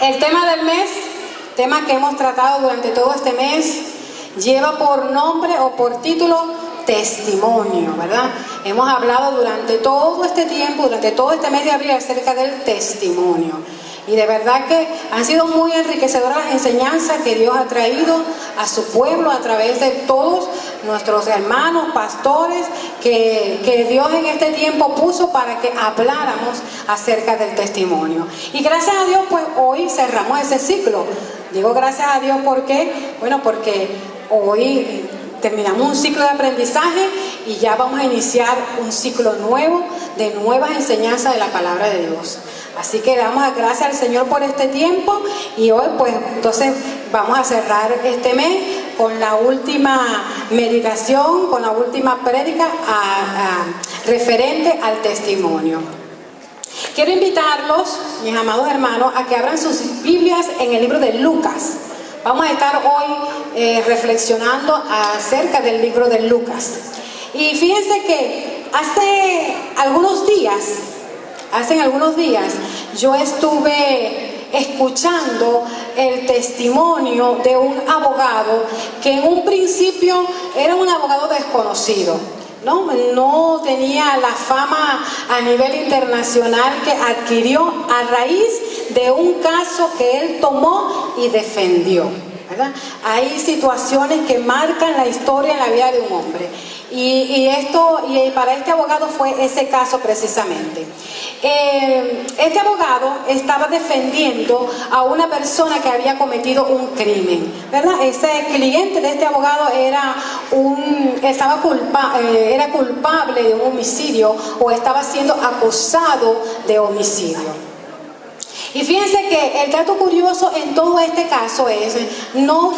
El tema del mes, tema que hemos tratado durante todo este mes, lleva por nombre o por título testimonio, ¿verdad? Hemos hablado durante todo este tiempo, durante todo este mes de abril, acerca del testimonio. Y de verdad que han sido muy enriquecedoras las enseñanzas que Dios ha traído a su pueblo a través de todos nuestros hermanos, pastores, que Dios en este tiempo puso para que habláramos acerca del testimonio. Y gracias a Dios, pues hoy cerramos ese ciclo. Digo gracias a Dios porque hoy terminamos un ciclo de aprendizaje y ya vamos a iniciar un ciclo nuevo de nuevas enseñanzas de la palabra de Dios. Así que damos gracias al Señor por este tiempo y hoy pues entonces vamos a cerrar este mes con la última meditación, con la última prédica referente al testimonio. Quiero invitarlos, mis amados hermanos, a que abran sus Biblias en el libro de Lucas. Vamos a estar hoy reflexionando acerca del libro de Lucas. Y fíjense que hace algunos días yo estuve escuchando el testimonio de un abogado que en un principio era un abogado desconocido. No tenía la fama a nivel internacional que adquirió a raíz de un caso que él tomó y defendió, ¿verdad? Hay situaciones que marcan la historia en la vida de un hombre. Y para este abogado fue ese caso precisamente. Este abogado estaba defendiendo a una persona que había cometido un crimen, ¿verdad? Ese cliente de este abogado era culpable de un homicidio o estaba siendo acusado de homicidio. Y fíjense que el dato curioso en todo este caso es no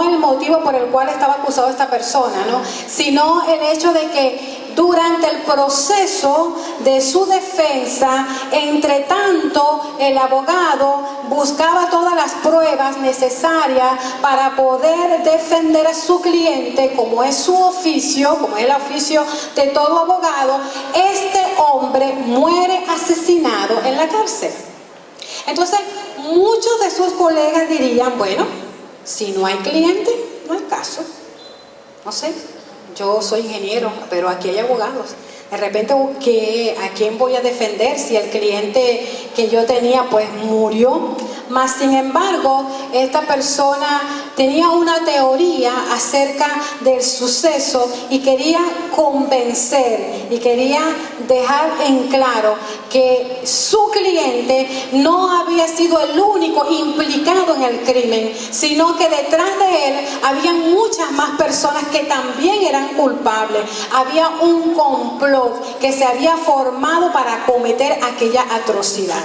el motivo por el cual estaba acusado esta persona, ¿no? Sino el hecho de que durante el proceso de su defensa, entre tanto el abogado buscaba todas las pruebas necesarias para poder defender a su cliente, como es su oficio, como es el oficio de todo abogado. Este hombre muere asesinado en la cárcel. Entonces, muchos de sus colegas dirían, bueno, si no hay cliente, no hay caso. No sé, yo soy ingeniero, pero aquí hay abogados. De repente, ¿a quién voy a defender si el cliente que yo tenía pues murió? Mas, sin embargo, esta persona tenía una teoría acerca del suceso y quería convencer y quería dejar en claro que su cliente no había sido el único implicado en el crimen, sino que detrás de él había muchas más personas que también eran culpables. Había un complot que se había formado para cometer aquella atrocidad.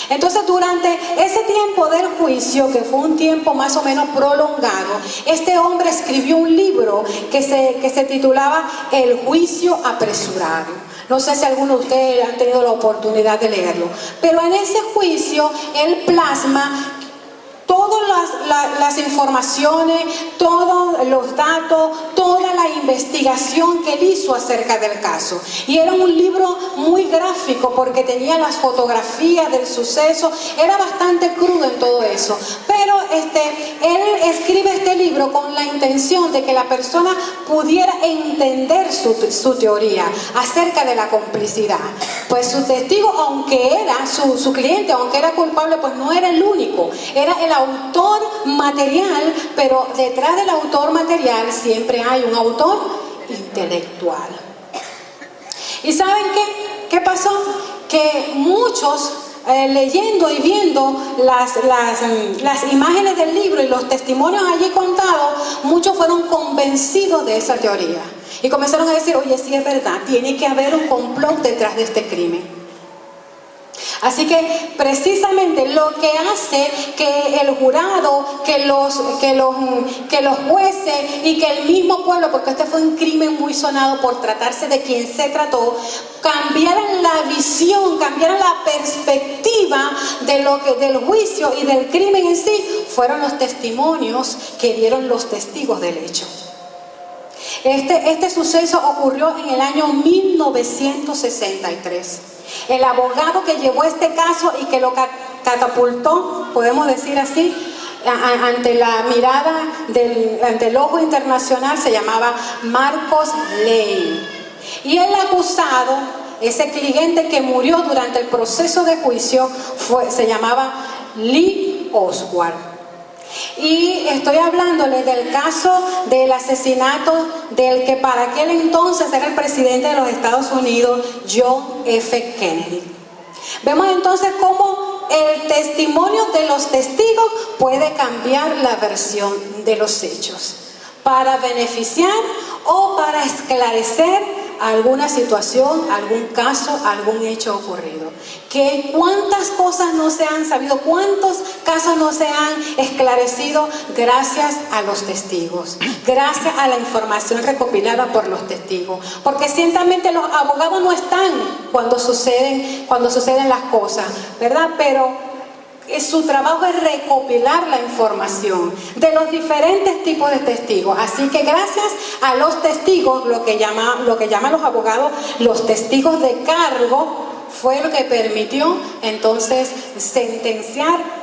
Entonces, durante ese tiempo del juicio, que fue un tiempo más o menos prolongado, este hombre escribió un libro que se titulaba El juicio apresurado. No sé si alguno de ustedes han tenido la oportunidad de leerlo, pero en ese juicio él plasma todas las informaciones, todos los datos, toda la investigación que él hizo acerca del caso. Y era un libro muy gráfico porque tenía las fotografías del suceso, era bastante crudo en todo eso. Pero él escribe este libro con la intención de que la persona pudiera entender su teoría acerca de la complicidad. Pues su testigo, aunque era su cliente, aunque era culpable, pues no era el único, era el autor material, pero detrás del autor material siempre hay un autor intelectual. ¿Y saben qué pasó? Que muchos, leyendo y viendo las imágenes del libro y los testimonios allí contados, muchos fueron convencidos de esa teoría y comenzaron a decir, oye, sí es verdad, tiene que haber un complot detrás de este crimen. Así que precisamente lo que hace que el jurado, que los jueces y que el mismo pueblo, porque este fue un crimen muy sonado por tratarse de quien se trató, cambiaran la visión, cambiaran la perspectiva del juicio y del crimen en sí, fueron los testimonios que dieron los testigos del hecho. Este suceso ocurrió en el año 1963. El abogado que llevó este caso y que lo catapultó, podemos decir así, ante la mirada ante el ojo internacional, se llamaba Marcos Lane. Y el acusado, ese cliente que murió durante el proceso de juicio, se llamaba Lee Oswald. Y estoy hablándole del caso del asesinato del que para aquel entonces era el presidente de los Estados Unidos, John F. Kennedy. Vemos entonces cómo el testimonio de los testigos puede cambiar la versión de los hechos para beneficiar o para esclarecer alguna situación, algún caso, algún hecho ocurrido. Que cuántas cosas no se han sabido, cuántos casos no se han esclarecido gracias a los testigos, gracias a la información recopilada por los testigos. Porque ciertamente los abogados no están cuando suceden las cosas, ¿verdad? Pero su trabajo es recopilar la información de los diferentes tipos de testigos. Así que gracias a los testigos, lo que llaman los abogados los testigos de cargo, fue lo que permitió entonces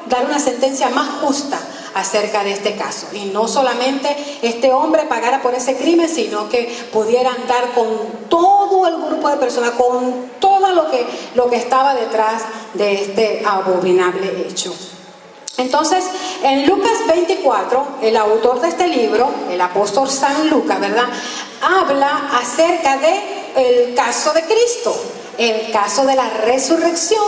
dar una sentencia más justa acerca de este caso. Y no solamente este hombre pagara por ese crimen, sino que pudieran dar con todo el grupo de personas, con todo lo que estaba detrás de este abominable hecho. Entonces, en Lucas 24, el autor de este libro, el apóstol San Lucas, ¿verdad?, habla acerca del caso de Cristo, el caso de la resurrección,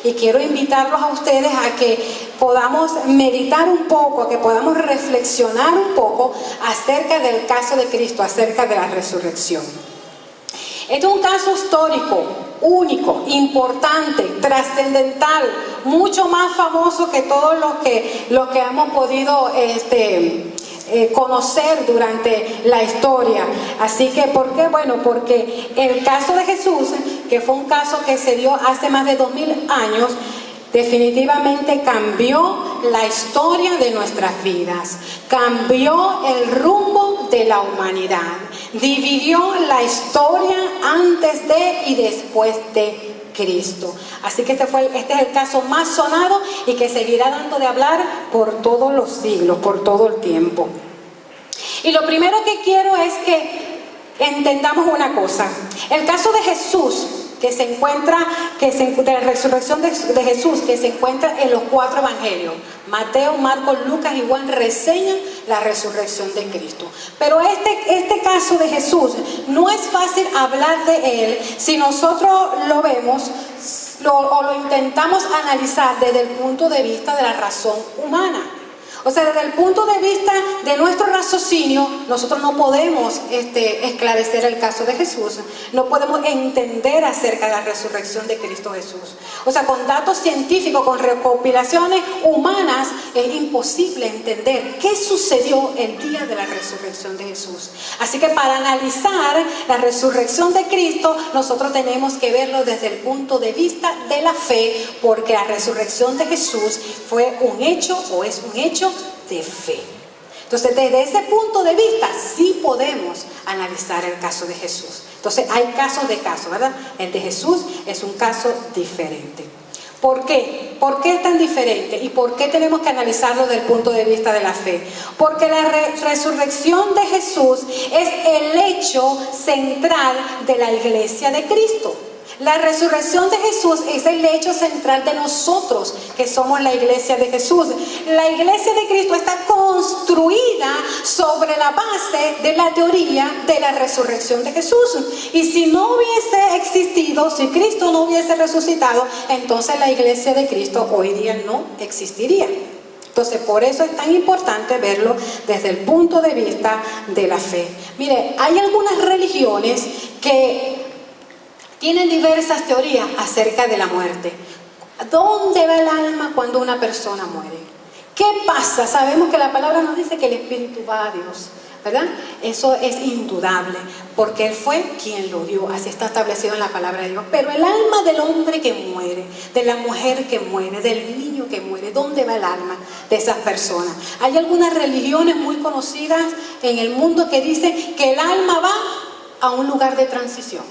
y quiero invitarlos a ustedes a que podamos meditar un poco, a que podamos reflexionar un poco acerca del caso de Cristo, acerca de la resurrección. Este es un caso histórico, único, importante, trascendental, mucho más famoso que todo lo que hemos podido conocer durante la historia. Así que, ¿por qué? Bueno, porque el caso de Jesús, que fue un caso que se dio hace más de 2000 años, definitivamente cambió la historia de nuestras vidas, cambió el rumbo de la humanidad, dividió la historia antes de y después de Cristo. Así que este es el caso más sonado y que seguirá dando de hablar por todos los siglos, por todo el tiempo. Y lo primero que quiero es que entendamos una cosa. El caso de Jesús, de la resurrección de Jesús, que se encuentra en los 4 evangelios, Mateo, Marcos, Lucas y Juan, reseñan la resurrección de Cristo. Pero este caso de Jesús no es fácil hablar de él si nosotros lo vemos o lo intentamos analizar desde el punto de vista de la razón humana. O sea, desde el punto de vista de nuestro raciocinio, nosotros no podemos esclarecer el caso de Jesús, no podemos entender acerca de la resurrección de Cristo Jesús. O sea, con datos científicos, con recopilaciones humanas, es imposible entender qué sucedió el día de la resurrección de Jesús. Así que para analizar la resurrección de Cristo, nosotros tenemos que verlo desde el punto de vista de la fe, porque la resurrección de Jesús fue un hecho o es un hecho de fe. Entonces, desde ese punto de vista sí podemos analizar el caso de Jesús. Entonces, hay casos de casos, ¿verdad? El de Jesús es un caso diferente. ¿Por qué? ¿Por qué es tan diferente? ¿Y por qué tenemos que analizarlo desde el punto de vista de la fe? Porque la resurrección de Jesús es el hecho central de la iglesia de Cristo. La resurrección de Jesús es el hecho central de nosotros, que somos la iglesia de Jesús. La iglesia de Cristo está construida sobre la base de la teoría de la resurrección de Jesús. Y si no hubiese existido, si Cristo no hubiese resucitado, entonces la iglesia de Cristo hoy día no existiría. Entonces, por eso es tan importante verlo desde el punto de vista de la fe. Mire, hay algunas religiones que tienen diversas teorías acerca de la muerte. ¿Dónde va el alma cuando una persona muere? ¿Qué pasa? Sabemos que la palabra nos dice que el espíritu va a Dios, ¿verdad? Eso es indudable, porque Él fue quien lo dio, así está establecido en la palabra de Dios. Pero el alma del hombre que muere, de la mujer que muere, del niño que muere, ¿dónde va el alma de esas personas? Hay algunas religiones muy conocidas en el mundo que dicen que el alma va a un lugar de transición.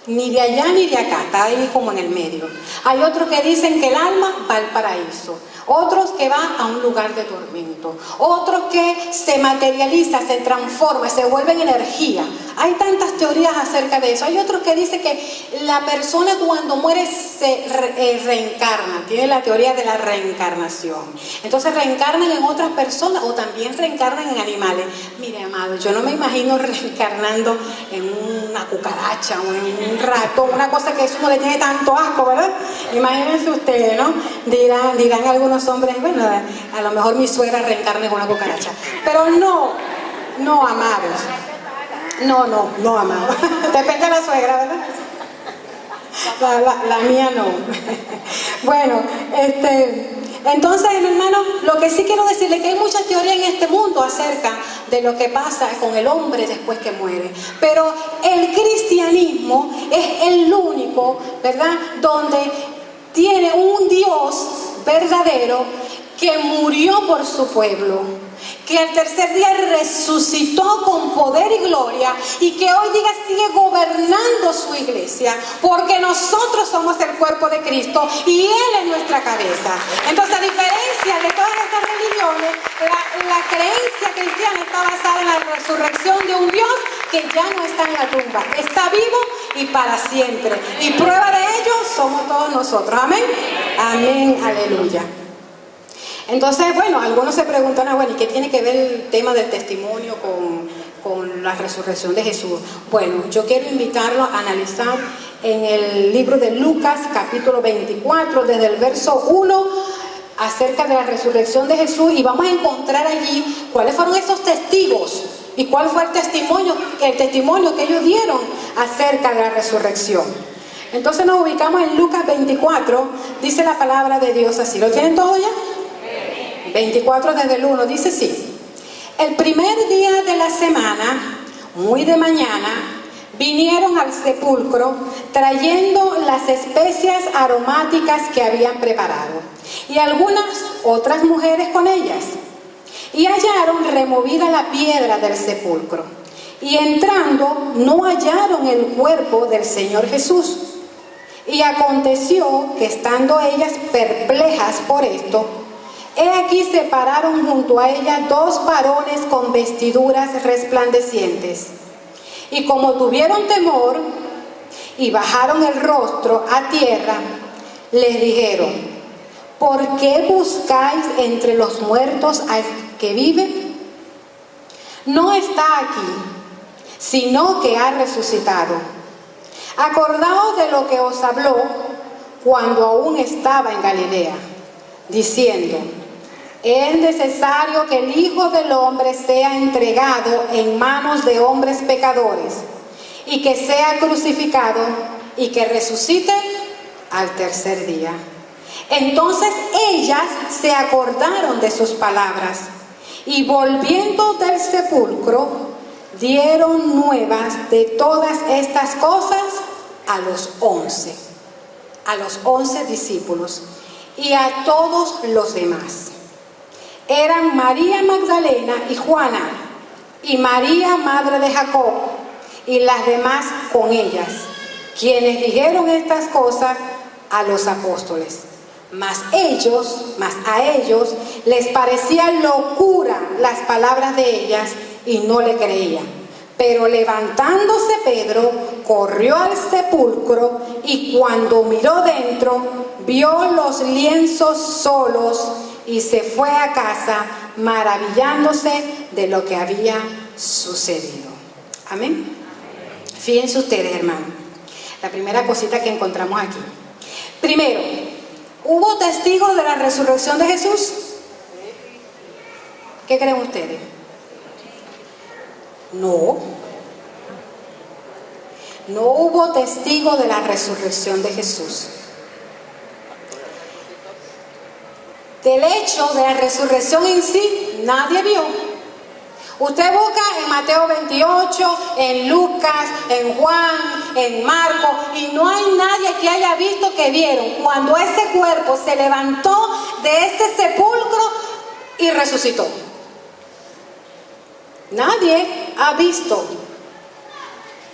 ni de allá ni de acá, está ahí como en el medio. Hay otros que dicen que el alma va al paraíso, otros que van a un lugar de tormento, otros que se materializa, se transforma, se vuelve en energía. Hay tantas teorías acerca de eso. Hay otros que dicen que la persona cuando muere se reencarna, tiene la teoría de la reencarnación. Entonces reencarnan en otras personas o también reencarnan en animales. Mire, amado, yo no me imagino reencarnando en una cucaracha o en un ratón, una cosa que eso no le tiene tanto asco, ¿verdad? Imagínense ustedes, ¿no? Dirán algunos hombres, bueno, a lo mejor mi suegra reencarna en una cucaracha. Pero no, amados. No, amados. Depende de la suegra, ¿verdad? La mía no. Bueno, entonces, hermano, lo que sí quiero decirle es que hay muchas teorías en este mundo acerca de lo que pasa con el hombre después que muere. Pero el cristianismo es el único, ¿verdad?, donde tiene un Dios verdadero que murió por su pueblo, que al tercer día resucitó con poder y gloria y que hoy día sigue gobernando su iglesia, porque nosotros somos el cuerpo de Cristo y Él es nuestra cabeza. Entonces, a diferencia de todas estas religiones, la creencia cristiana está basada en la resurrección de un Dios que ya no está en la tumba, está vivo y para siempre, y prueba de ello somos todos nosotros. Amén, amén, aleluya. Entonces, bueno, algunos se preguntan, bueno, ¿y qué tiene que ver el tema del testimonio con la resurrección de Jesús? Bueno, yo quiero invitarlos a analizar en el libro de Lucas, capítulo 24, desde el verso 1, acerca de la resurrección de Jesús, y vamos a encontrar allí cuáles fueron esos testigos y cuál fue el testimonio que ellos dieron acerca de la resurrección. Entonces nos ubicamos en Lucas 24, dice la palabra de Dios así. ¿Lo tienen todo ya? 24 desde el 1, dice así: el primer día de la semana, muy de mañana, vinieron al sepulcro trayendo las especias aromáticas que habían preparado, y algunas otras mujeres con ellas, y hallaron removida la piedra del sepulcro, y entrando no hallaron el cuerpo del Señor Jesús. Y aconteció que estando ellas perplejas por esto, he aquí se pararon junto a ella dos varones con vestiduras resplandecientes. Y como tuvieron temor y bajaron el rostro a tierra, les dijeron: ¿por qué buscáis entre los muertos al que vive? No está aquí, sino que ha resucitado. Acordaos de lo que os habló cuando aún estaba en Galilea, diciendo: es necesario que el Hijo del Hombre sea entregado en manos de hombres pecadores, y que sea crucificado, y que resucite al tercer día. Entonces ellas se acordaron de sus palabras, y volviendo del sepulcro, dieron nuevas de todas estas cosas a los 11 discípulos, y a todos los demás. Eran María Magdalena y Juana, y María, madre de Jacob, y las demás con ellas, quienes dijeron estas cosas a los apóstoles. Mas a ellos les parecía locura las palabras de ellas, y no le creían. Pero levantándose Pedro, corrió al sepulcro, y cuando miró dentro, vio los lienzos solos, y se fue a casa maravillándose de lo que había sucedido. Amén. Fíjense ustedes, hermanos, la primera cosita que encontramos aquí. Primero, ¿hubo testigos de la resurrección de Jesús? ¿Qué creen ustedes? No hubo testigos de la resurrección de Jesús. Del hecho de la resurrección en sí, nadie vio. Usted busca en Mateo 28, en Lucas, en Juan, en Marcos, y no hay nadie que haya visto que vieron cuando ese cuerpo se levantó de ese sepulcro y resucitó. Nadie ha visto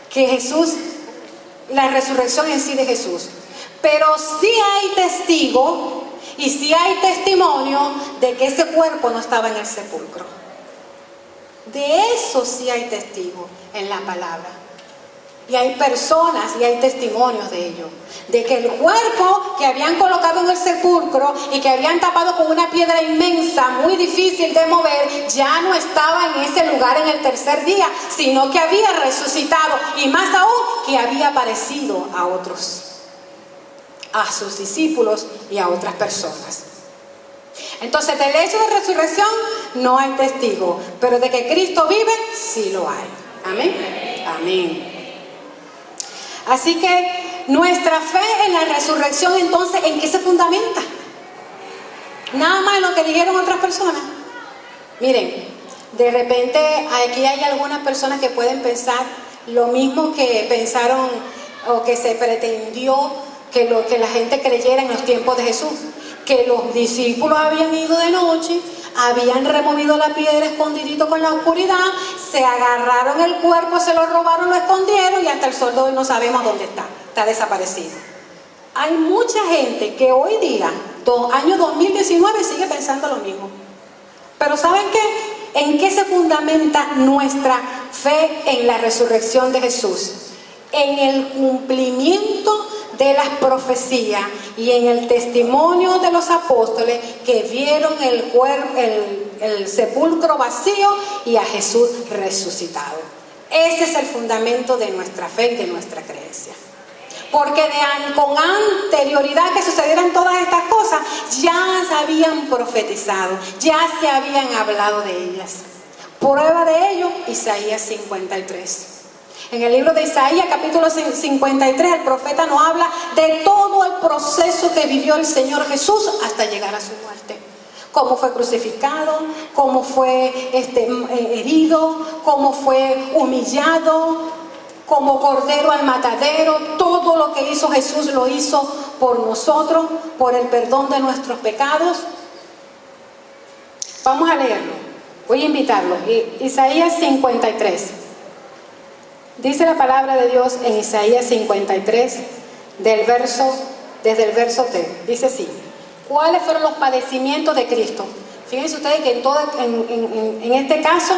que Jesús la resurrección en sí de Jesús. Pero sí hay testigo y sí hay testimonio de que ese cuerpo no estaba en el sepulcro. De eso sí hay testigo en la palabra. Y hay personas y hay testimonios de ello. De que el cuerpo que habían colocado en el sepulcro y que habían tapado con una piedra inmensa, muy difícil de mover, ya no estaba en ese lugar en el tercer día, sino que había resucitado y más aún que había aparecido a otros, a sus discípulos y a otras personas. Entonces, del hecho de resurrección no hay testigo, pero de que Cristo vive, sí lo hay. Amén. Amén. Así que nuestra fe en la resurrección, entonces, ¿en qué se fundamenta? Nada más en lo que dijeron otras personas. Miren, de repente aquí hay algunas personas que pueden pensar lo mismo que pensaron o que se pretendió que la gente creyera en los tiempos de Jesús, que los discípulos habían ido de noche, habían removido la piedra escondidito con la oscuridad, se agarraron el cuerpo, se lo robaron, lo escondieron y hasta el sol de hoy no sabemos dónde está desaparecido. Hay mucha gente que hoy día, año 2019, sigue pensando lo mismo. Pero ¿saben qué? ¿En qué se fundamenta nuestra fe en la resurrección de Jesús? En el cumplimiento de las profecías y en el testimonio de los apóstoles que vieron el sepulcro vacío y a Jesús resucitado. Ese es el fundamento de nuestra fe y de nuestra creencia. Porque con anterioridad que sucedieran todas estas cosas, ya se habían profetizado, ya se habían hablado de ellas. Prueba de ello, Isaías 53. En el libro de Isaías, capítulo 53, el profeta nos habla de todo el proceso que vivió el Señor Jesús hasta llegar a su muerte. Cómo fue crucificado, cómo fue herido, cómo fue humillado, como cordero al matadero. Todo lo que hizo Jesús lo hizo por nosotros, por el perdón de nuestros pecados. Vamos a leerlo. Voy a invitarlo. Isaías 53. Dice la palabra de Dios en Isaías 53, desde el verso 3. Dice así: ¿cuáles fueron los padecimientos de Cristo? Fíjense ustedes que en este caso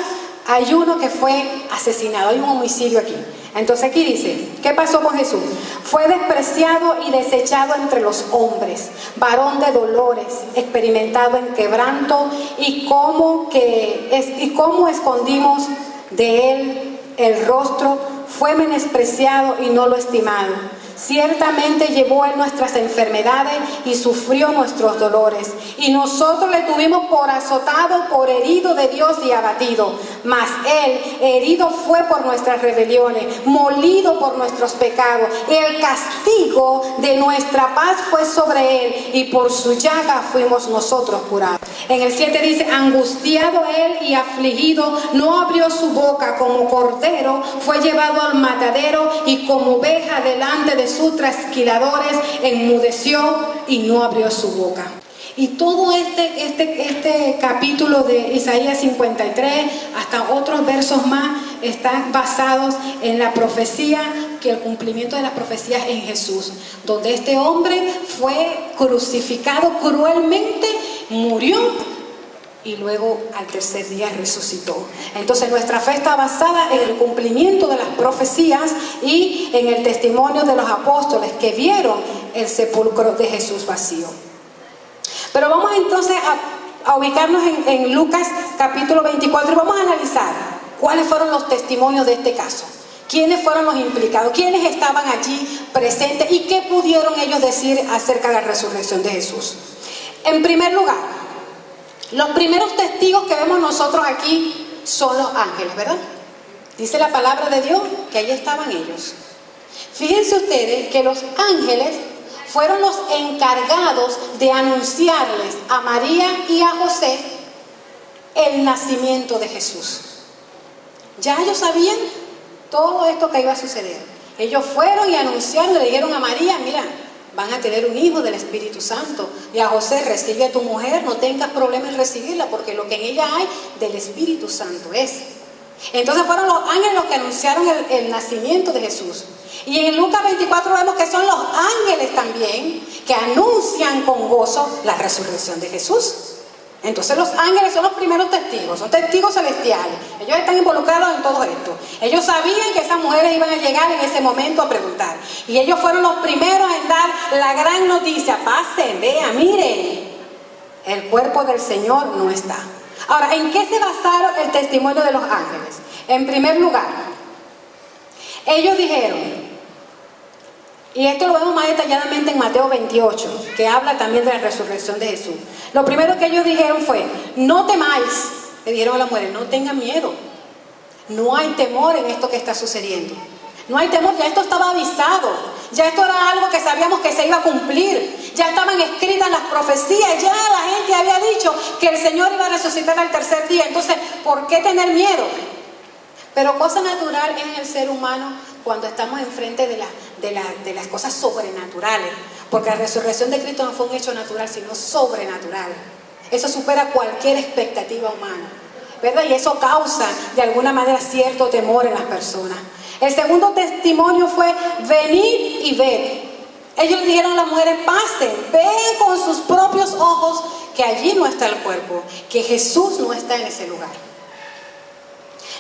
hay uno que fue asesinado, hay un homicidio aquí. Entonces aquí dice, ¿qué pasó con Jesús? Fue despreciado y desechado entre los hombres, varón de dolores, experimentado en quebranto, y cómo escondimos de él el rostro. Fue menospreciado y no lo estimado. Ciertamente llevó él nuestras enfermedades y sufrió nuestros dolores. Y nosotros le tuvimos por azotado, por herido de Dios y abatido. Mas él herido fue por nuestras rebeliones, molido por nuestros pecados. El castigo de nuestra paz fue sobre él, y por su llaga fuimos nosotros curados. En el 7 dice: angustiado él y afligido, no abrió su boca. Como cordero fue llevado al matadero, y como oveja delante de sus trasquiladores enmudeció y no abrió su boca. Y todo este capítulo de Isaías 53, hasta otros versos más, están basados en la profecía, que el cumplimiento de las profecías en Jesús, donde este hombre fue crucificado cruelmente, murió y luego al tercer día resucitó. Entonces nuestra fe está basada en el cumplimiento de las profecías y en el testimonio de los apóstoles que vieron el sepulcro de Jesús vacío. Pero vamos entonces a ubicarnos en Lucas capítulo 24 y vamos a analizar cuáles fueron los testimonios de este caso. ¿Quiénes fueron los implicados? ¿Quiénes estaban allí presentes? ¿Y qué pudieron ellos decir acerca de la resurrección de Jesús? En primer lugar, los primeros testigos que vemos nosotros aquí son los ángeles, ¿verdad? Dice la palabra de Dios que allí estaban ellos. Fíjense ustedes que los ángeles fueron los encargados de anunciarles a María y a José el nacimiento de Jesús. Ya ellos sabían todo esto que iba a suceder. Ellos fueron y anunciaron, le dijeron a María: mira, van a tener un hijo del Espíritu Santo. Y a José: recibe a tu mujer, no tengas problema en recibirla, porque lo que en ella hay del Espíritu Santo es. Entonces fueron los ángeles los que anunciaron el nacimiento de Jesús. Y en Lucas 24 vemos que son los ángeles también que anuncian con gozo la resurrección de Jesús. Entonces los ángeles son los primeros testigos, son testigos celestiales. Ellos están involucrados en todo esto. Ellos sabían que esas mujeres iban a llegar en ese momento a preguntar. Y ellos fueron los primeros en dar la gran noticia. Pasen, vean, miren, el cuerpo del Señor no está. Ahora, ¿en qué se basaron el testimonio de los ángeles? En primer lugar, ellos dijeron, y esto lo vemos más detalladamente en Mateo 28, que habla también de la resurrección de Jesús. Lo primero que ellos dijeron fue, no temáis, le dijeron a las mujeres, no tengan miedo. No hay temor en esto que está sucediendo. No hay temor, ya esto estaba avisado. Ya esto era algo que sabíamos que se iba a cumplir. Ya estaban escritas las profecías, ya la gente había dicho que el Señor iba a resucitar al tercer día. Entonces, ¿por qué tener miedo? Pero cosa natural es en el ser humano cuando estamos enfrente de las cosas sobrenaturales, porque la resurrección de Cristo no fue un hecho natural, sino sobrenatural. Eso supera cualquier expectativa humana, ¿verdad? Y eso causa de alguna manera cierto temor en las personas. El segundo testimonio fue venid y ved. Ellos le dijeron a las mujeres, pasen, vean con sus propios ojos que allí no está el cuerpo, que Jesús no está en ese lugar.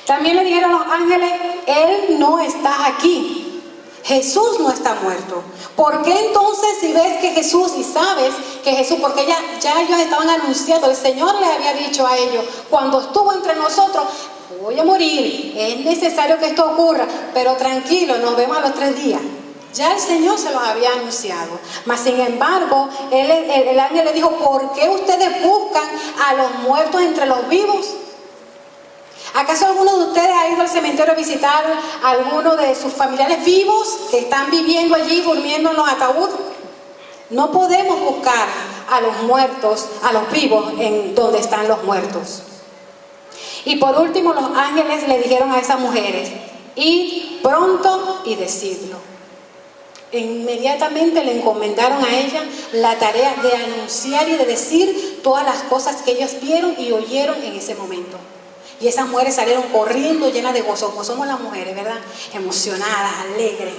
También le dijeron a los ángeles, Él no está aquí, Jesús no está muerto. ¿Por qué entonces si ves que Jesús y sabes que Jesús, porque ya ellos estaban anunciando, el Señor les había dicho a ellos, cuando estuvo entre nosotros, voy a morir, es necesario que esto ocurra, pero tranquilo, nos vemos a los 3 días. Ya el Señor se los había anunciado. Mas sin embargo, el ángel le dijo, ¿por qué ustedes buscan a los muertos entre los vivos? ¿Acaso alguno de ustedes ha ido al cementerio a visitar a alguno de sus familiares vivos que están viviendo allí, durmiendo en los ataúdes? No podemos buscar a los muertos, a los vivos, en donde están los muertos. Y por último, los ángeles le dijeron a esas mujeres, id pronto y decidlo. Inmediatamente le encomendaron a ella la tarea de anunciar y de decir todas las cosas que ellas vieron y oyeron en ese momento. Y esas mujeres salieron corriendo llenas de gozo, como somos las mujeres, ¿verdad? Emocionadas, alegres,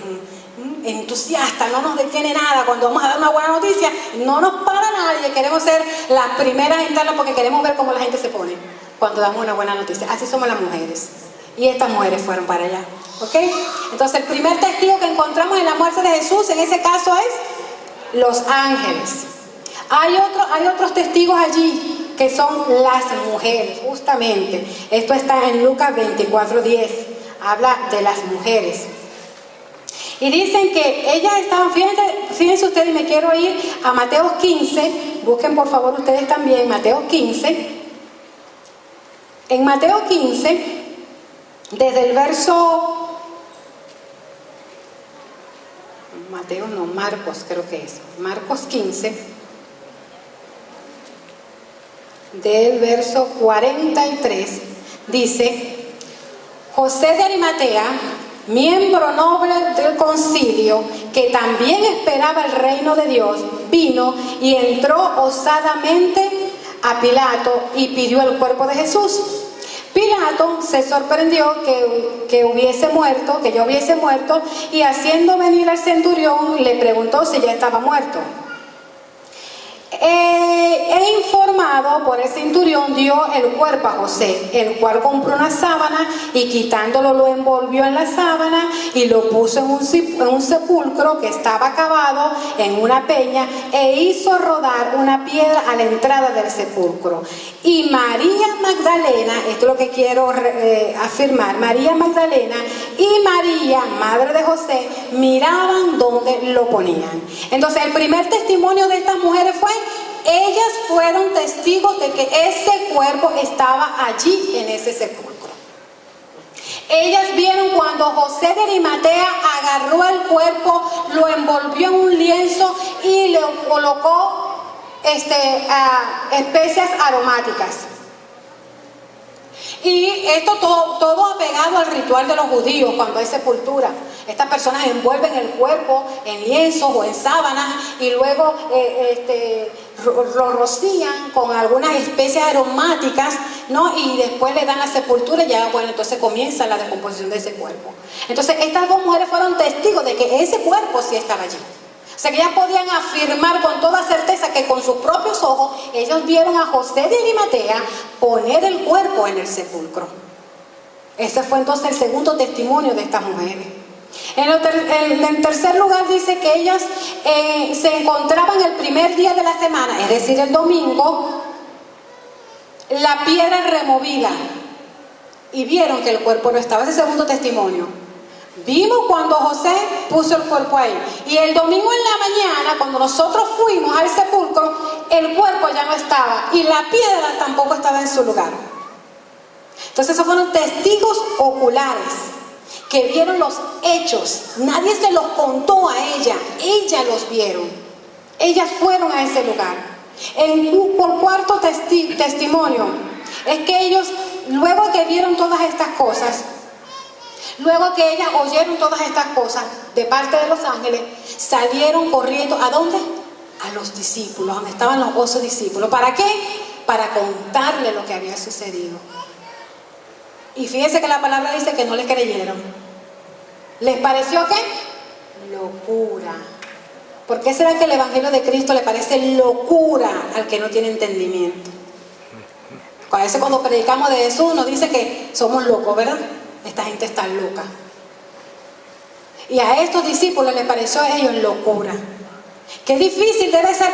entusiastas, no nos detiene nada. Cuando vamos a dar una buena noticia, no nos para nadie. Queremos ser las primeras en darla porque queremos ver cómo la gente se pone cuando damos una buena noticia. Así somos las mujeres. Y estas mujeres fueron para allá. ¿Ok? Entonces el primer testigo que encontramos en la muerte de Jesús, en ese caso es los ángeles. Hay otros testigos allí que son las mujeres, justamente. Esto está en Lucas 24:10. Habla de las mujeres. Y dicen que ellas estaban, fíjense ustedes, y me quiero ir a Mateo 15. Busquen por favor ustedes también Mateo 15. En Mateo 15, desde el verso... Marcos creo que es. Marcos 15. Del verso 43, dice, José de Arimatea, miembro noble del concilio, que también esperaba el reino de Dios, vino y entró osadamente a Pilato y pidió el cuerpo de Jesús. Pilato se sorprendió que ya hubiese muerto, y haciendo venir al centurión le preguntó si ya estaba muerto. Informado por el centurión, dio el cuerpo a José, el cual compró una sábana y quitándolo lo envolvió en la sábana y lo puso en un sepulcro que estaba cavado en una peña, e hizo rodar una piedra a la entrada del sepulcro. Y María Magdalena, esto es lo que quiero afirmar, María Magdalena y María, madre de José, miraban donde lo ponían. Entonces el primer testimonio de estas mujeres fue, ellas fueron testigos de que ese cuerpo estaba allí en ese sepulcro. Ellas vieron cuando José de Arimatea agarró el cuerpo, lo envolvió en un lienzo y le colocó especias aromáticas. Y esto todo apegado al ritual de los judíos cuando hay sepultura. Estas personas envuelven el cuerpo en lienzos o en sábanas y luego lo rocían con algunas especies aromáticas, ¿no? Y después le dan la sepultura y ya, bueno, entonces comienza la descomposición de ese cuerpo. Entonces estas dos mujeres fueron testigos de que ese cuerpo sí estaba allí. O sea que ellas podían afirmar con toda certeza que con sus propios ojos ellos vieron a José de Arimatea poner el cuerpo en el sepulcro. Ese fue entonces el segundo testimonio de estas mujeres. En tercer lugar dice que ellas se encontraban el primer día de la semana, es decir, el domingo, la piedra removida y vieron que el cuerpo no estaba. Ese segundo testimonio. Vimos cuando José puso el cuerpo ahí. Y el domingo en la mañana, cuando nosotros fuimos al sepulcro, el cuerpo ya no estaba y la piedra tampoco estaba en su lugar. Entonces esos fueron testigos oculares que vieron los hechos. Nadie se los contó a ella, ellas los vieron. Ellas fueron a ese lugar. Por cuarto testimonio, es que ellos, luego que vieron todas estas cosas, luego que ellas oyeron todas estas cosas de parte de los ángeles, salieron corriendo. ¿A dónde? A los discípulos, donde estaban los 12 discípulos. ¿Para qué? Para contarle lo que había sucedido. Y fíjense que la palabra dice que no les creyeron. ¿Les pareció qué? Locura. ¿Por qué será que el Evangelio de Cristo le parece locura al que no tiene entendimiento? A veces cuando predicamos de Jesús nos dice que somos locos, ¿verdad? Esta gente está loca. Y a estos discípulos les pareció a ellos locura. Qué difícil debe ser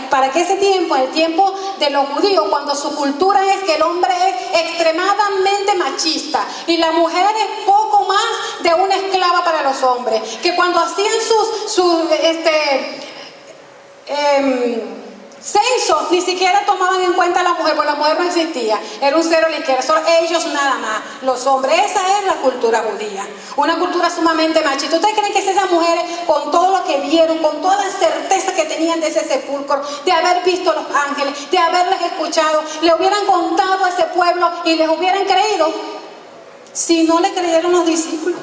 para que ese tiempo, el tiempo de los judíos, cuando su cultura es que el hombre es extremadamente machista y la mujer es poco más de una esclava para los hombres, que cuando hacían sus censos ni siquiera tomaban en cuenta a la mujer, porque la mujer no existía, era un cero a la izquierda, solo ellos nada más, los hombres. Esa es la cultura judía, una cultura sumamente machista. ¿Ustedes creen que esas mujeres, con todo lo que vieron, con toda la certeza que tenían de ese sepulcro, de haber visto a los ángeles, de haberles escuchado, le hubieran contado a ese pueblo y les hubieran creído? Si no le creyeron los discípulos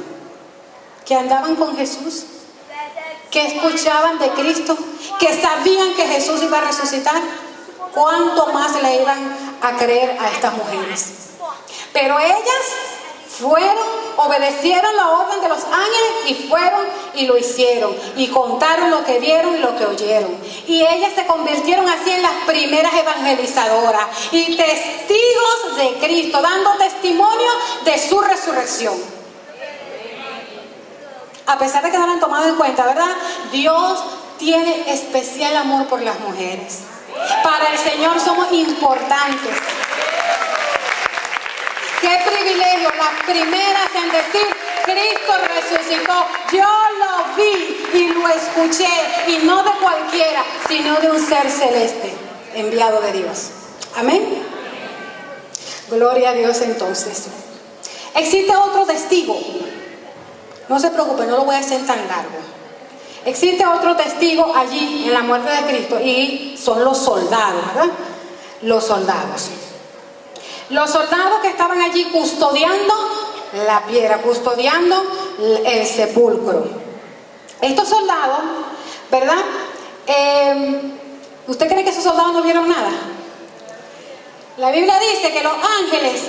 que andaban con Jesús, que escuchaban de Cristo, que sabían que Jesús iba a resucitar, ¿cuánto más le iban a creer a estas mujeres? Pero ellas obedecieron la orden de los ángeles y fueron y lo hicieron y contaron lo que vieron y lo que oyeron. Y ellas se convirtieron así en las primeras evangelizadoras y testigos de Cristo, dando testimonio de su resurrección. A pesar de que no lo han tomado en cuenta, ¿verdad? Dios tiene especial amor por las mujeres. Para el Señor somos importantes. Qué privilegio, las primeras en decir: Cristo resucitó. Yo lo vi y lo escuché, y no de cualquiera, sino de un ser celeste, enviado de Dios. Amén. Gloria a Dios. Entonces, existe otro testigo. No se preocupen, no lo voy a hacer tan largo. Existe otro testigo allí en la muerte de Cristo y son los soldados, ¿verdad? Los soldados. Los soldados que estaban allí custodiando la piedra, custodiando el sepulcro. Estos soldados, ¿verdad? ¿Usted cree que esos soldados no vieron nada? La Biblia dice que los ángeles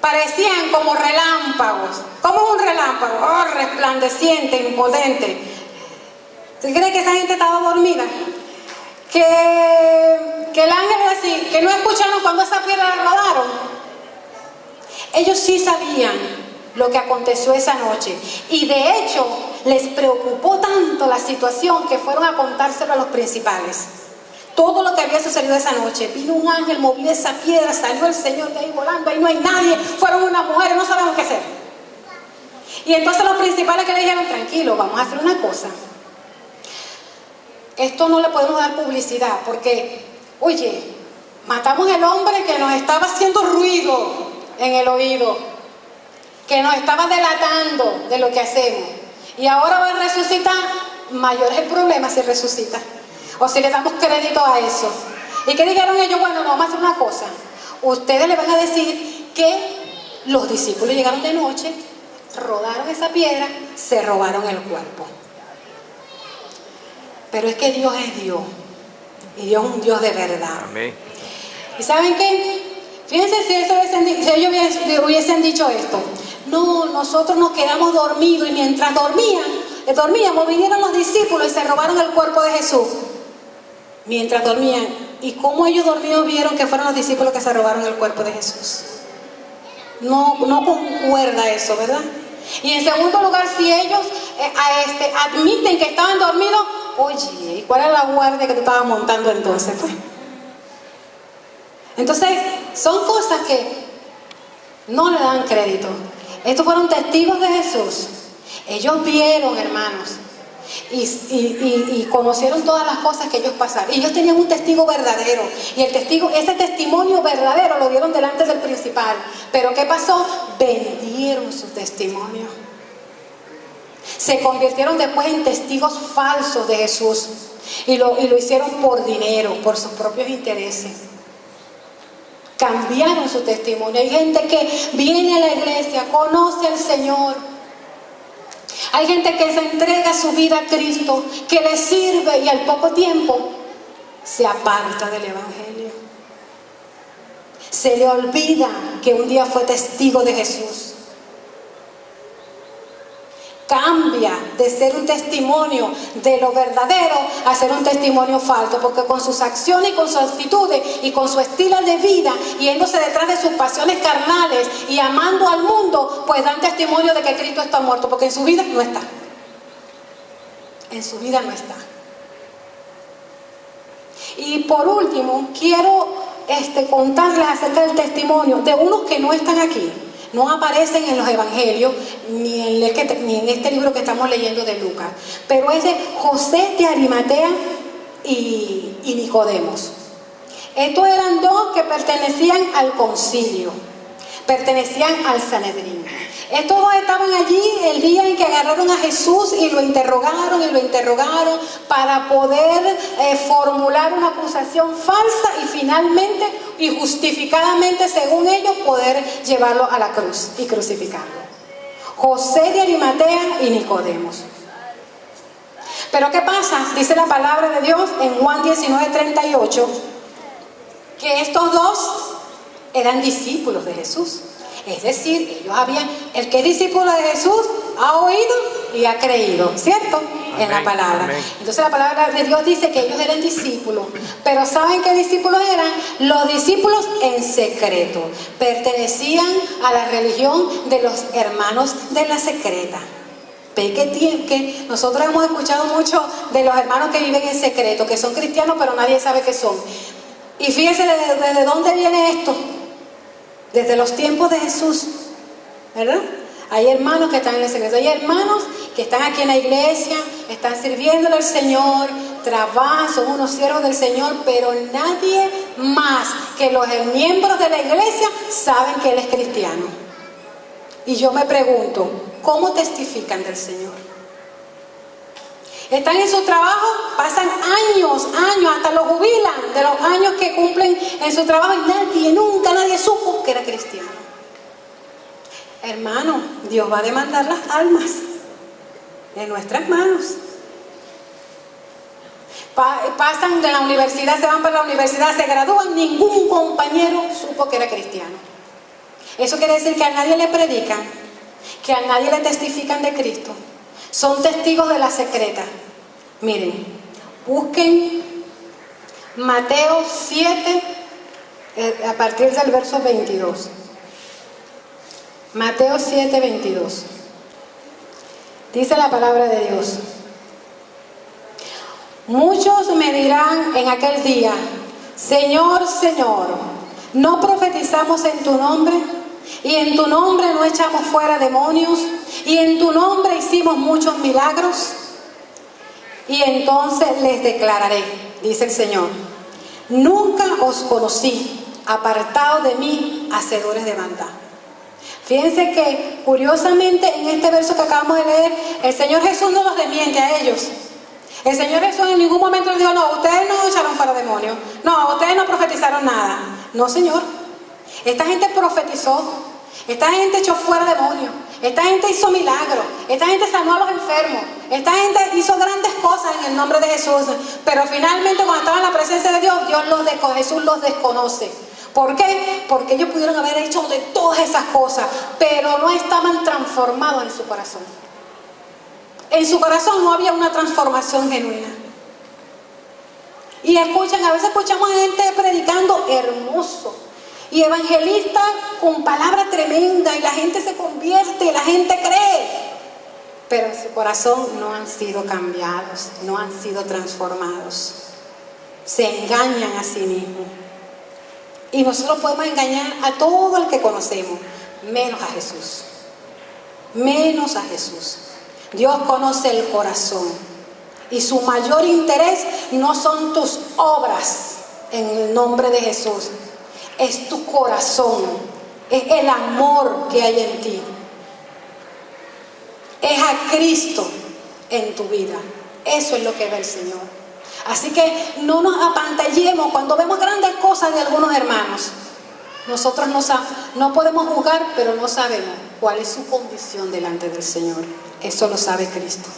parecían como relámpagos. ¿Cómo es un relámpago? Oh, resplandeciente, impotente. ¿Usted cree que esa gente estaba dormida? Que el ángel era así, que no escucharon cuando esa piedra la rodaron. Ellos sí sabían lo que aconteció esa noche. Y de hecho, les preocupó tanto la situación que fueron a contárselo a los principales. Todo lo que había sucedido esa noche. Vino un ángel, movió esa piedra, salió el Señor de ahí volando, ahí no hay nadie, fueron unas mujeres, no sabemos qué hacer. Y entonces los principales que le dijeron: tranquilo, vamos a hacer una cosa. Esto no le podemos dar publicidad porque, oye, matamos al hombre que nos estaba haciendo ruido en el oído, que nos estaba delatando de lo que hacemos. Y ahora va a resucitar. Mayor es el problema si resucita, o si le damos crédito a eso. ¿Y qué dijeron ellos? Bueno, no, vamos a hacer una cosa. Ustedes le van a decir que los discípulos llegaron de noche, rodaron esa piedra, se robaron el cuerpo. Pero es que Dios es Dios. Y Dios es un Dios de verdad. Amén. ¿Y saben qué? Fíjense si ellos hubiesen dicho esto. No, nosotros nos quedamos dormidos y mientras dormíamos, vinieron los discípulos y se robaron el cuerpo de Jesús. Mientras dormían. ¿Y cómo ellos dormidos vieron que fueron los discípulos que se robaron el cuerpo de Jesús? No concuerda eso, ¿verdad? Y en segundo lugar, si ellos admiten que estaban dormidos, oye, ¿y cuál era la guardia que tú estabas montando entonces? Pues? Entonces, son cosas que no le dan crédito. Estos fueron testigos de Jesús. Ellos vieron, hermanos, y conocieron todas las cosas que ellos pasaron. Y ellos tenían un testigo verdadero. Y ese testimonio verdadero lo dieron delante del principal. Pero ¿qué pasó? Vendieron su testimonio. Se convirtieron después en testigos falsos de Jesús. Y lo hicieron por dinero, por sus propios intereses. Cambiaron su testimonio. Hay gente que viene a la iglesia, conoce al Señor. Hay gente que se entrega su vida a Cristo, que le sirve y al poco tiempo se aparta del Evangelio. Se le olvida que un día fue testigo de Jesús. Cambia de ser un testimonio de lo verdadero a ser un testimonio falso, porque con sus acciones y con sus actitudes y con su estilo de vida, yéndose detrás de sus pasiones carnales y amando al mundo, pues dan testimonio de que Cristo está muerto, porque en su vida no está. En su vida no está. Y por último, quiero contarles acerca del testimonio de unos que no están aquí. No aparecen en los evangelios ni en este libro que estamos leyendo de Lucas, pero es de José de Arimatea y Nicodemos. Estos eran dos que pertenecían al concilio, pertenecían al Sanedrín. Estos dos estaban allí el día en que agarraron a Jesús y lo interrogaron para poder formular una acusación falsa y finalmente y justificadamente, según ellos, poder llevarlo a la cruz y crucificarlo. José de Arimatea y Nicodemos. Pero ¿qué pasa? Dice la palabra de Dios en Juan 19:38 que estos dos eran discípulos de Jesús. Es decir, ellos el que es discípulo de Jesús ha oído y ha creído, ¿cierto? Amén, en la palabra. Amén. Entonces la palabra de Dios dice que ellos eran discípulos, pero ¿saben qué discípulos eran? Los discípulos en secreto, pertenecían a la religión de los hermanos de la secreta. Ve que nosotros hemos escuchado mucho de los hermanos que viven en secreto, que son cristianos pero nadie sabe qué son. Y fíjense desde dónde viene esto. Desde los tiempos de Jesús, ¿verdad? Hay hermanos que están en el secreto, hay hermanos que están aquí en la iglesia, están sirviéndole al Señor, trabajan, son unos siervos del Señor, pero nadie más que los miembros de la iglesia saben que Él es cristiano. Y yo me pregunto, ¿cómo testifican del Señor? Están en su trabajo, pasan años, hasta los jubilan de los años que cumplen en su trabajo y nunca nadie supo que era cristiano. Hermano, Dios va a demandar las almas en nuestras manos. Pasan de la universidad, se van para la universidad, se gradúan, ningún compañero supo que era cristiano. Eso quiere decir que a nadie le predican, que a nadie le testifican de Cristo. Son testigos de la secreta. Miren, busquen Mateo 7 a partir del verso 22. Mateo 7, 22. Dice la palabra de Dios: muchos me dirán en aquel día: Señor, Señor, ¿no profetizamos en tu nombre? Y en tu nombre no echamos fuera demonios, y en tu nombre hicimos muchos milagros. Y entonces les declararé, dice el Señor: nunca os conocí, apartados de mí, hacedores de maldad. Fíjense que curiosamente en este verso que acabamos de leer, el Señor Jesús no los desmiente a ellos. El Señor Jesús en ningún momento les dijo: no, ustedes no echaron fuera demonios, no, ustedes no profetizaron nada. No, Señor. Esta gente profetizó, esta gente echó fuera demonios, Esta gente hizo milagros, esta gente sanó a los enfermos, esta gente hizo grandes cosas en el nombre de Jesús, pero finalmente cuando estaban en la presencia de Dios, Jesús los desconoce. ¿Por qué? Porque ellos pudieron haber hecho de todas esas cosas, pero no estaban transformados en su corazón. En su corazón no había una transformación genuina. Y a veces escuchamos a gente predicando hermoso y evangelistas con palabras tremendas y la gente se convierte y la gente cree, pero en su corazón no han sido cambiados, no han sido transformados, se engañan a sí mismos. Y nosotros podemos engañar a todo el que conocemos, menos a Jesús, menos a Jesús. Dios conoce el corazón y su mayor interés no son tus obras en el nombre de Jesús, es tu corazón, es el amor que hay en ti, es a Cristo en tu vida. Eso es lo que ve el Señor. Así que no nos apantallemos cuando vemos grandes cosas de algunos hermanos. Nosotros no podemos juzgar, pero no sabemos cuál es su condición delante del Señor. Eso lo sabe Cristo.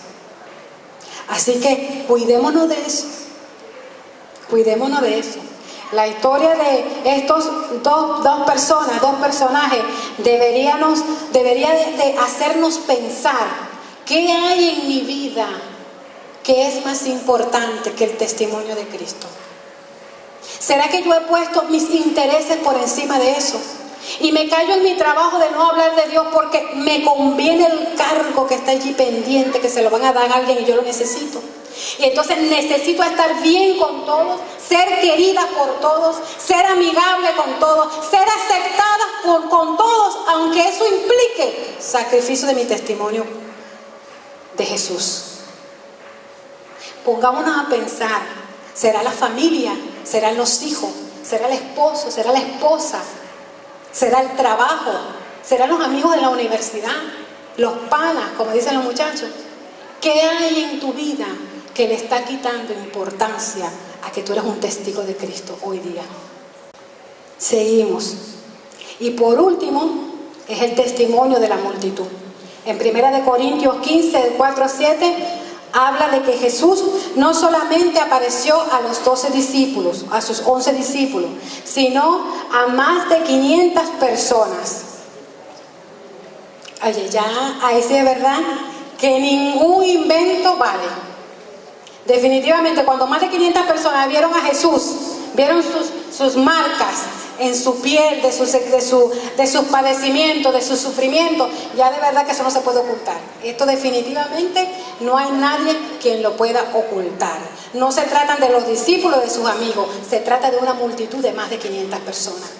Así que cuidémonos de eso. Cuidémonos de eso. La historia de estos dos personajes debería de hacernos pensar: ¿qué hay en mi vida que es más importante que el testimonio de Cristo? ¿Será que yo he puesto mis intereses por encima de eso? Y me callo en mi trabajo de no hablar de Dios porque me conviene el cargo que está allí pendiente, que se lo van a dar a alguien y yo lo necesito. Y entonces necesito estar bien con todos, ser querida por todos, ser amigable con todos, ser aceptada con todos, aunque eso implique sacrificio de mi testimonio de Jesús. Pongámonos a pensar: ¿será la familia? ¿Serán los hijos? ¿Será el esposo? ¿Será la esposa? ¿Será el trabajo? ¿Serán los amigos de la universidad? ¿Los panas, como dicen los muchachos? ¿Qué hay en tu vida que le está quitando importancia a que tú eres un testigo de Cristo hoy día? Seguimos. Y por último, es el testimonio de la multitud. En 1 Corintios 15, del 4 a 7, habla de que Jesús no solamente apareció a los 12 discípulos, a sus 11 discípulos, sino a más de 500 personas. Oye, ya ahí sí es verdad que ningún invento vale. Definitivamente, cuando más de 500 personas vieron a Jesús, vieron sus marcas en su piel, de sus padecimientos, de sus sufrimientos, ya de verdad que eso no se puede ocultar. Esto definitivamente no hay nadie quien lo pueda ocultar. No se tratan de los discípulos, de sus amigos, se trata de una multitud de más de 500 personas.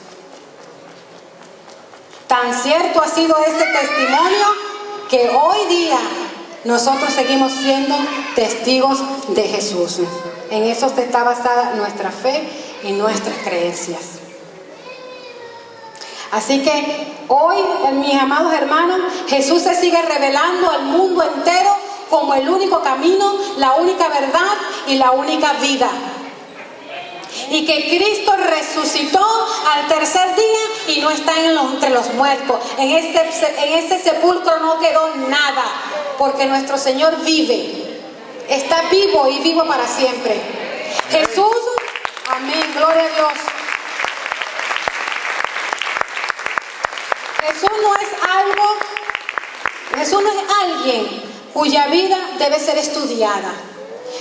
Tan cierto ha sido ese testimonio que hoy día nosotros seguimos siendo testigos de Jesús. En eso está basada nuestra fe y nuestras creencias. Así que hoy, mis amados hermanos, Jesús se sigue revelando al mundo entero como el único camino, la única verdad y la única vida. Y que Cristo resucitó al tercer día y no está entre los muertos. En ese sepulcro no quedó nada, porque nuestro Señor vive. Está vivo y vivo para siempre. Jesús, amén, gloria a Dios. Jesús no es alguien cuya vida debe ser estudiada.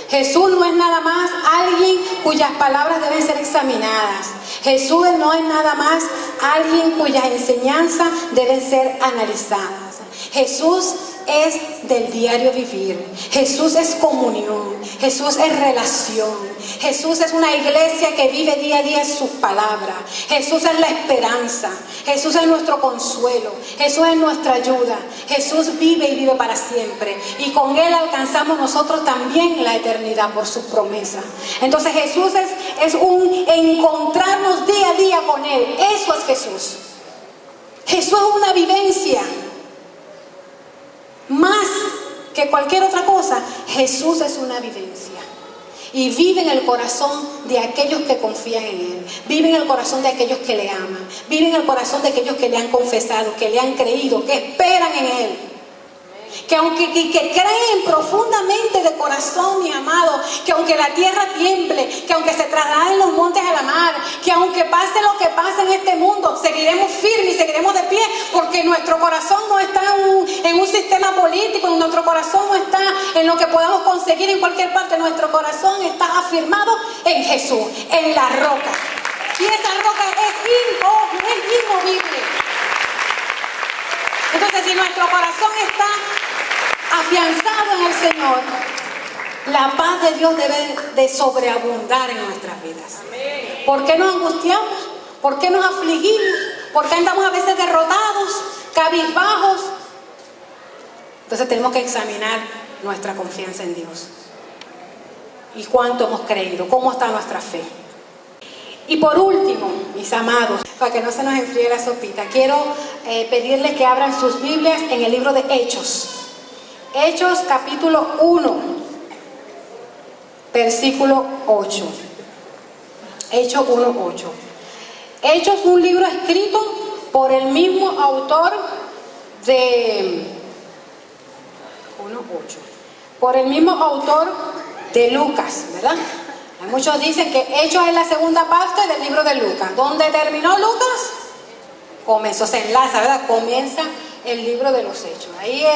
Jesús no es nada más alguien cuyas palabras deben ser examinadas. Jesús no es nada más alguien cuyas enseñanzas deben ser analizadas. Jesús es del diario vivir. Jesús es comunión. Jesús es relación. Jesús es una iglesia que vive día a día su palabra. Jesús es la esperanza. Jesús es nuestro consuelo. Jesús es nuestra ayuda. Jesús vive y vive para siempre. Y con Él alcanzamos nosotros también la eternidad por sus promesas. Entonces Jesús es un encontrarnos día a día con Él. Eso es Jesús. Jesús es una vivencia. Más que cualquier otra cosa, Jesús es una vivencia. y vive en el corazón de aquellos que confían en Él, vive en el corazón de aquellos que le aman, vive en el corazón de aquellos que le han confesado, que le han creído, que esperan en Él. Que creen profundamente de corazón, mi amado, que aunque la tierra tiemble, que aunque se trasladen los montes a la mar, que aunque pase lo que pase en este mundo, seguiremos firmes y seguiremos de pie, porque nuestro corazón no está en un sistema político, nuestro corazón no está en lo que podamos conseguir en cualquier parte, nuestro corazón está afirmado en Jesús, en la roca. Y esa roca es inmovible. Entonces, si nuestro corazón está afianzado en el Señor, la paz de Dios debe de sobreabundar en nuestras vidas. ¿Por qué nos angustiamos? ¿Por qué nos afligimos? ¿Por qué andamos a veces derrotados, cabizbajos? Entonces tenemos que examinar nuestra confianza en Dios. ¿Y cuánto hemos creído? ¿Cómo está nuestra fe? Y por último, mis amados, para que no se nos enfríe la sopita, quiero pedirles que abran sus Biblias en el libro de Hechos. Hechos capítulo 1, versículo 8. Hechos 1, 8. Hechos es un libro escrito por el mismo autor de 1, 8. Por el mismo autor de Lucas, ¿verdad? Muchos dicen que Hechos es la segunda parte del libro de Lucas. ¿Dónde terminó Lucas? Comenzó, se enlaza, ¿verdad? Comienza el libro de los Hechos. Ahí,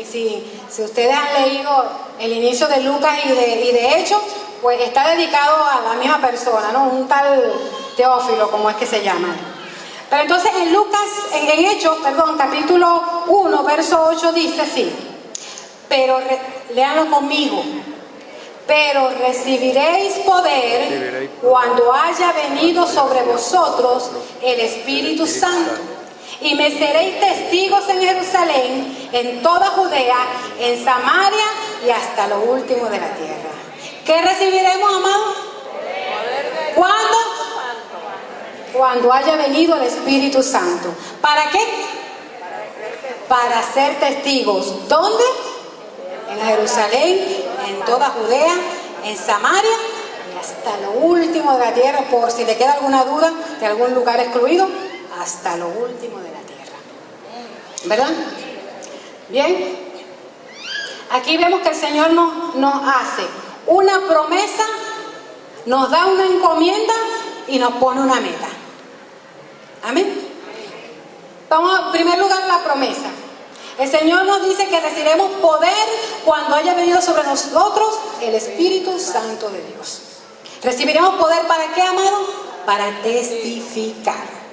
si ustedes han leído el inicio de Lucas y de Hechos, pues está dedicado a la misma persona, ¿no? Un tal Teófilo, como es que se llama. Pero entonces en Hechos, capítulo 1, verso 8 dice así. Pero, léanlo conmigo. Pero recibiréis poder cuando haya venido sobre vosotros el Espíritu Santo. Y me seréis testigos en Jerusalén, en toda Judea, en Samaria y hasta lo último de la tierra. ¿Qué recibiremos, amados? ¿Cuándo? Cuando haya venido el Espíritu Santo. ¿Para qué? Para ser testigos. ¿Dónde? En Jerusalén, en toda Judea, en Samaria y hasta lo último de la tierra, por si le queda alguna duda de algún lugar excluido, hasta lo último de la tierra. ¿Verdad? Bien. Aquí vemos que el Señor nos hace una promesa, nos da una encomienda y nos pone una meta. Amén. Vamos en primer lugar la promesa. El Señor nos dice que recibiremos poder cuando haya venido sobre nosotros el Espíritu Santo de Dios. ¿Recibiremos poder para qué, amado? Para testificar.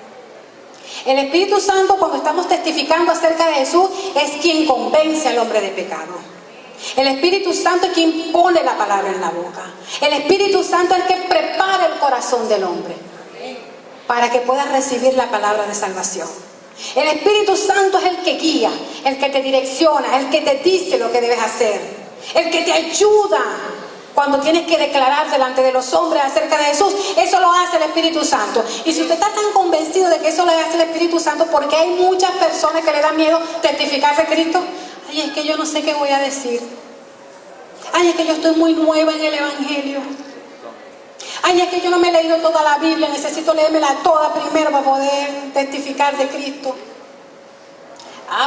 El Espíritu Santo, cuando estamos testificando acerca de Jesús, es quien convence al hombre de pecado. El Espíritu Santo es quien pone la palabra en la boca. El Espíritu Santo es el que prepara el corazón del hombre para que pueda recibir la palabra de salvación. El Espíritu Santo es el que guía, el que te direcciona, el que te dice lo que debes hacer, el que te ayuda cuando tienes que declarar delante de los hombres acerca de Jesús. Eso lo hace el Espíritu Santo. Y si usted está tan convencido de que eso lo hace el Espíritu Santo, porque hay muchas personas que le dan miedo testificar de Cristo. Ay, es que yo no sé qué voy a decir. Ay, es que yo estoy muy nueva en el Evangelio. Ay, es que yo no me he leído toda la Biblia, necesito leérmela toda primero para poder testificar de Cristo.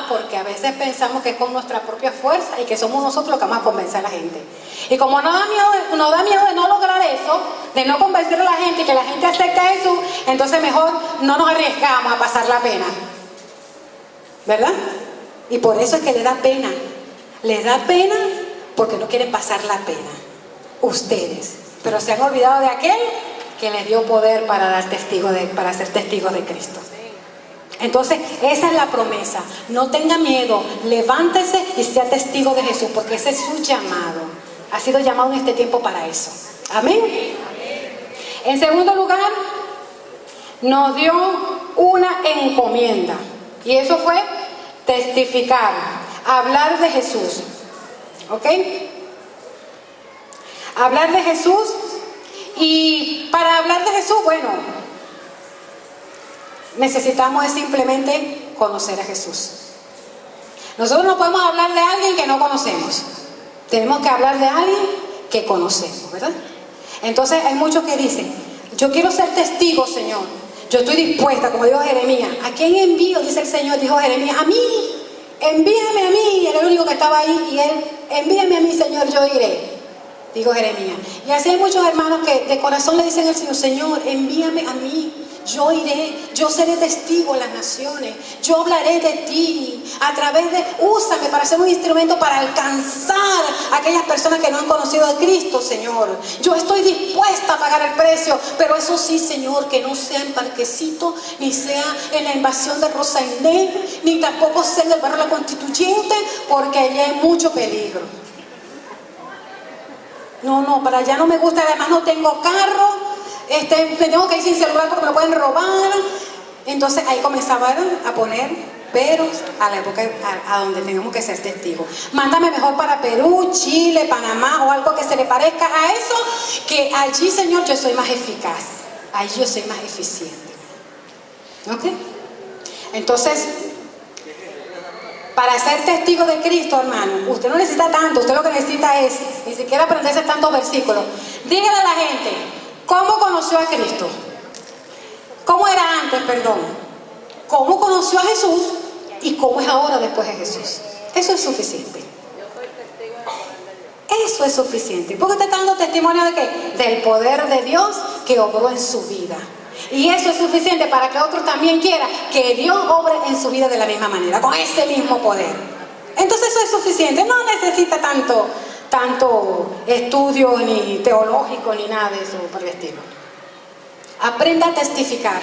Porque a veces pensamos que es con nuestra propia fuerza y que somos nosotros los que vamos a convencer a la gente. Y como nos da miedo de no lograr eso, de no convencer a la gente y que la gente acepte a Jesús, entonces mejor no nos arriesgamos a pasar la pena. ¿Verdad? Y por eso es que le da pena. Les da pena porque no quieren pasar la pena. Ustedes. Pero se han olvidado de aquel que les dio poder para ser testigos de Cristo. Entonces, esa es la promesa. No tenga miedo, levántese y sea testigo de Jesús, porque ese es su llamado. Ha sido llamado en este tiempo para eso. Amén. En segundo lugar, nos dio una encomienda. Y eso fue testificar, hablar de Jesús. ¿Ok? Hablar de Jesús. Y para hablar de Jesús, bueno, necesitamos simplemente conocer a Jesús. Nosotros no podemos hablar de alguien que no conocemos. Tenemos que hablar de alguien que conocemos, ¿verdad? Entonces hay muchos que dicen, yo quiero ser testigo, Señor. Yo estoy dispuesta, como dijo Jeremías. ¿A quién envío? Dice el Señor, dijo Jeremías, a mí. Envíame a mí. Era el único que estaba ahí y él, envíame a mí, Señor, yo iré. Dijo Jeremías. Y así hay muchos hermanos que de corazón le dicen al Señor, Señor, envíame a mí. Yo iré, yo seré testigo en las naciones, yo hablaré de ti, a través de, úsame para ser un instrumento para alcanzar a aquellas personas que no han conocido a Cristo, Señor. Yo estoy dispuesta a pagar el precio, pero eso sí, Señor, que no sea en Parquecito, ni sea en la invasión de Rosainé, ni tampoco sea en el barrio La Constituyente, porque allí hay mucho peligro. No, para allá no me gusta, además no tengo carro. Me tengo que ir sin celular porque me lo pueden robar. Entonces ahí comenzaban a poner peros a la época a donde tenemos que ser testigos. Mándame mejor para Perú, Chile, Panamá o algo que se le parezca a eso, que allí, Señor, yo soy más eficaz, allí yo soy más eficiente. ¿Ok? Entonces, para ser testigo de Cristo, hermano, usted no necesita tanto, usted lo que necesita es ni siquiera aprenderse tantos versículos. Dígale a la gente, ¿cómo conoció a Cristo? ¿Cómo era antes, perdón? ¿Cómo conoció a Jesús? ¿Y cómo es ahora después de Jesús? Eso es suficiente. Eso es suficiente. Porque usted está dando testimonio de ¿qué? Del poder de Dios que obró en su vida. Y eso es suficiente para que otros también quieran que Dios obre en su vida de la misma manera, con ese mismo poder. Entonces eso es suficiente. No necesita tanto estudio ni teológico ni nada de eso por el estilo. Aprenda a testificar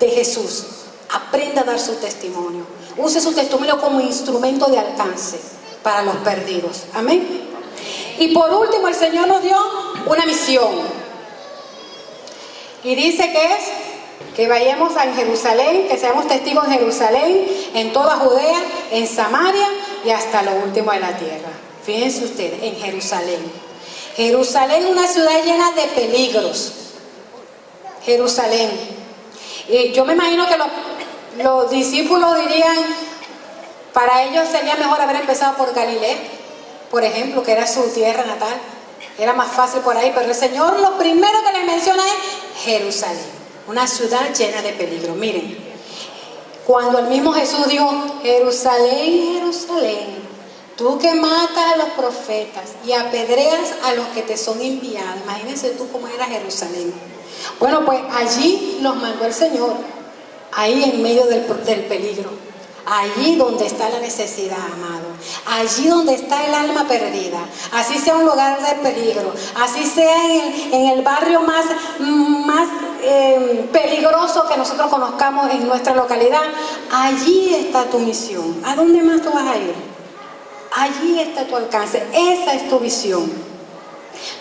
de Jesús, aprenda a dar su testimonio, use su testimonio como instrumento de alcance para los perdidos. Amén. Y por último, el Señor nos dio una misión y dice que vayamos a Jerusalén, que seamos testigos en Jerusalén, en toda Judea, en Samaria y hasta lo último de la tierra. Fíjense ustedes, en Jerusalén. Jerusalén, una ciudad llena de peligros. Jerusalén. Y yo me imagino que los discípulos dirían, para ellos sería mejor haber empezado por Galilea, por ejemplo, que era su tierra natal. Era más fácil por ahí, pero el Señor lo primero que les menciona es Jerusalén, una ciudad llena de peligro. Miren, cuando el mismo Jesús dijo, Jerusalén, Jerusalén, tú que matas a los profetas y apedreas a los que te son enviados. Imagínense tú cómo era Jerusalén. Bueno, pues allí los mandó el Señor, ahí en medio del peligro, allí donde está la necesidad, amado, allí donde está el alma perdida, así sea un lugar de peligro, así sea en el barrio más peligroso que nosotros conozcamos en nuestra localidad, allí está tu misión. ¿A dónde más tú vas a ir? Allí está tu alcance, esa es tu visión.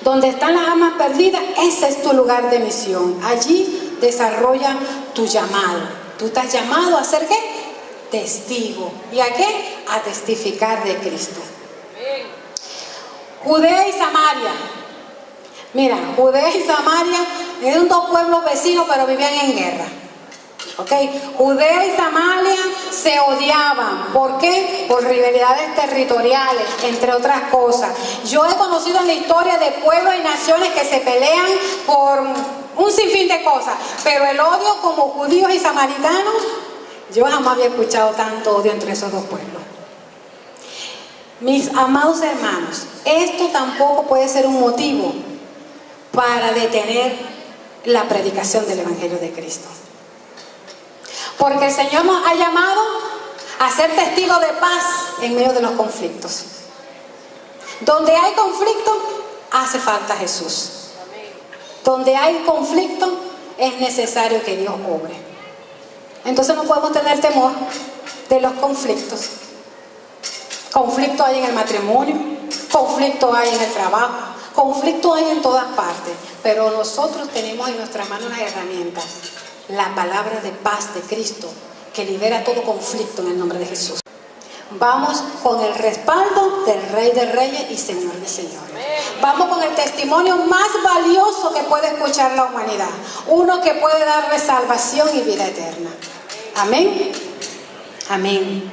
Donde están las almas perdidas, ese es tu lugar de misión. Allí desarrolla tu llamado. Tú estás llamado a ser ¿qué? Testigo. ¿Y a qué? A testificar de Cristo. Judea y Samaria. Mira, Judea y Samaria eran dos pueblos vecinos, pero vivían en guerra. Judea y Samaria se odiaban. ¿Por qué? Por rivalidades territoriales, entre otras cosas. Yo he conocido en la historia de pueblos y naciones que se pelean por un sinfín de cosas, pero el odio como judíos y samaritanos, yo jamás había escuchado tanto odio entre esos dos pueblos. Mis amados hermanos, esto tampoco puede ser un motivo para detener la predicación del Evangelio de Cristo. Porque el Señor nos ha llamado a ser testigos de paz en medio de los conflictos. Donde hay conflicto, hace falta Jesús. Donde hay conflicto, es necesario que Dios obre. Entonces no podemos tener temor de los conflictos. Conflicto hay en el matrimonio, conflicto hay en el trabajo, conflicto hay en todas partes. Pero nosotros tenemos en nuestras manos las herramientas. La palabra de paz de Cristo que libera todo conflicto en el nombre de Jesús. Vamos con el respaldo del Rey de Reyes y Señor de Señores. Vamos con el testimonio más valioso que puede escuchar la humanidad. Uno que puede darle salvación y vida eterna. Amén. Amén.